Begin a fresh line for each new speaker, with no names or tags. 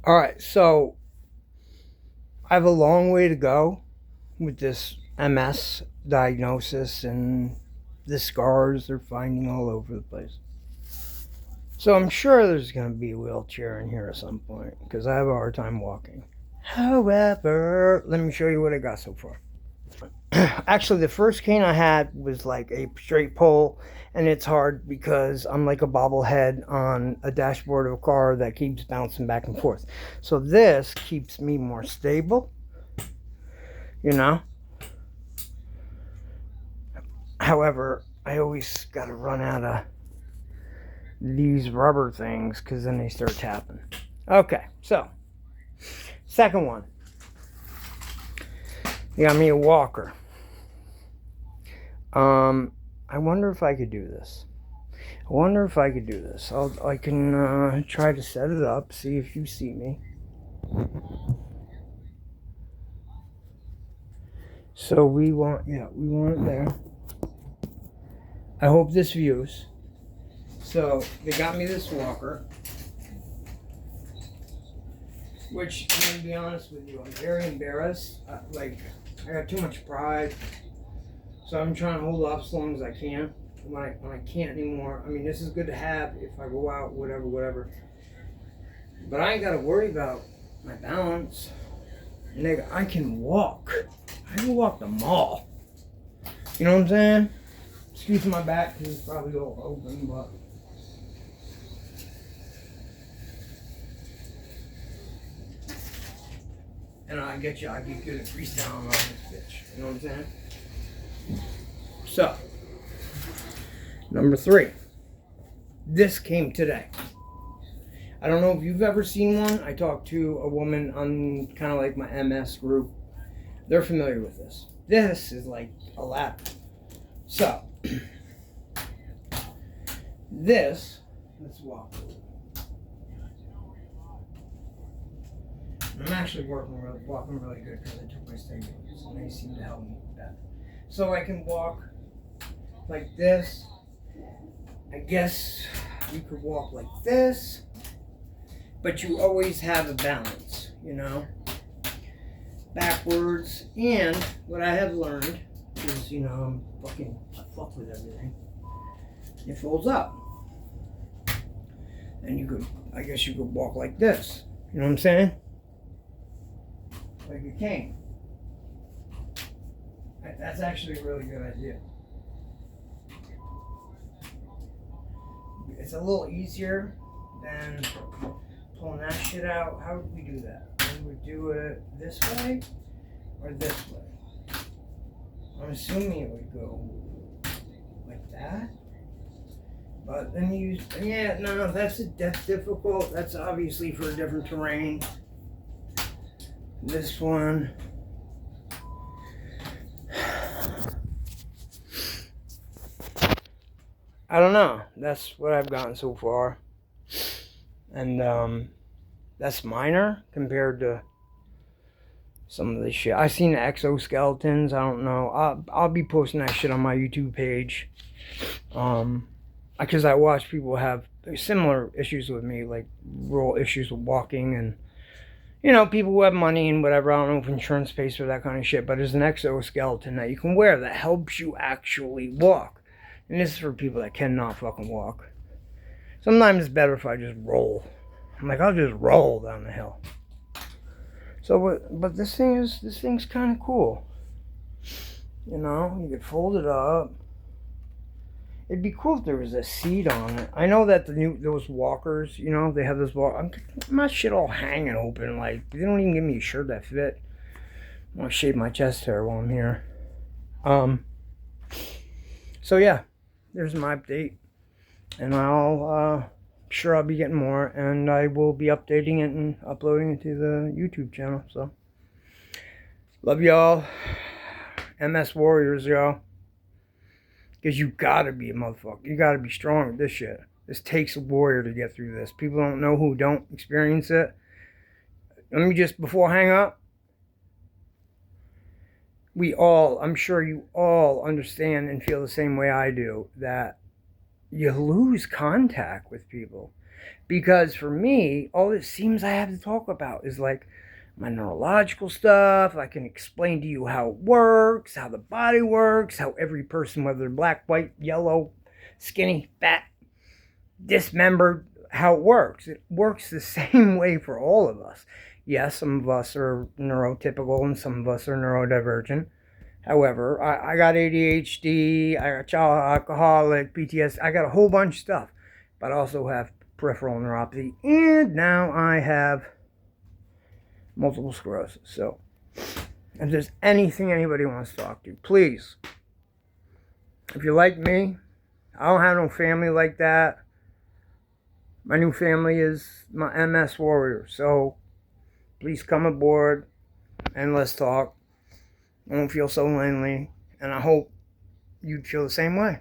All right, so I have a long way to go with this MS diagnosis and the scars they're finding all over the place. So I'm sure there's going to be a wheelchair in here at some point because I have a hard time walking. However, let me show you what I got so far. Actually, the first cane I had was like a straight pole, and it's hard because I'm like a bobblehead on a dashboard of a car that keeps bouncing back and forth. So this keeps me more stable, you know. However, I always got to run out of these rubber things because then they start tapping. Okay, so second one, you got me a walker. I wonder if I could do this. I can try to set it up, see if you see me. So we want it there. I hope this views. So they got me this walker, which I'm gonna be honest with you, I'm very embarrassed. I got too much pride, so I'm trying to hold off as long as I can. When I can't anymore, I mean, this is good to have if I go out, whatever. But I ain't got to worry about my balance. Nigga, I can walk. I can walk the mall. You know what I'm saying? Excuse my back because it's probably all open, but. And I get good at freestyling on this bitch. You know what I'm saying? So, number 3. This came today. I don't know if you've ever seen one. I talked to a woman on kind of like my MS group. They're familiar with this. This is like a ladder. So, let's walk. I'm actually walking really good because I took my stimulants and they seem to help me with that. So I can walk like this. I guess you could walk like this, but you always have a balance, you know, backwards. And what I have learned is, I fuck with everything. It folds up, and I guess you could walk like this. You know what I'm saying? Like a cane. That's actually a really good idea. It's a little easier than pulling that shit out. How would we do that? We would do it this way or this way. I'm assuming it would go like that. But then that's difficult. That's obviously for a different terrain. This one. I don't know. That's what I've gotten so far. And that's minor compared to some of the shit. I've seen the exoskeletons. I don't know. I'll be posting that shit on my YouTube page. Because I watch people have similar issues with me, like real issues with walking and people who have money and whatever. I don't know if insurance pays for that kind of shit, but there's an exoskeleton that you can wear that helps you actually walk. And this is for people that cannot fucking walk. Sometimes it's better if I just roll. I'll just roll down the hill. So, but this thing's kind of cool. You could fold it up. It'd be cool if there was a seat on it. I know that those walkers, they have this walk. My shit all hanging open. Like, they don't even give me a shirt that fit. I want to shave my chest hair while I'm here. So yeah, there's my update. And I'll be getting more. And I will be updating it and uploading it to the YouTube channel. So, love y'all. MS Warriors, y'all. Because you gotta be a motherfucker. You gotta be strong with this shit. This takes a warrior to get through this. People don't know who don't experience it. Let me just, before I hang up, I'm sure you all understand and feel the same way I do, that you lose contact with people. Because for me, all it seems I have to talk about is like my neurological stuff. I can explain to you how it works, how the body works, how every person, whether they're black, white, yellow, skinny, fat, dismembered, how it works. It works the same way for all of us. Yes, some of us are neurotypical and some of us are neurodivergent. However, I got ADHD, I got child alcoholic, PTSD, I got a whole bunch of stuff. But I also have peripheral neuropathy, and now I have multiple sclerosis. So, if there's anything anybody wants to talk to, please. If you're like me, I don't have no family like that. My new family is my MS warrior. So, please come aboard and let's talk. I won't feel so lonely, and I hope you'd feel the same way.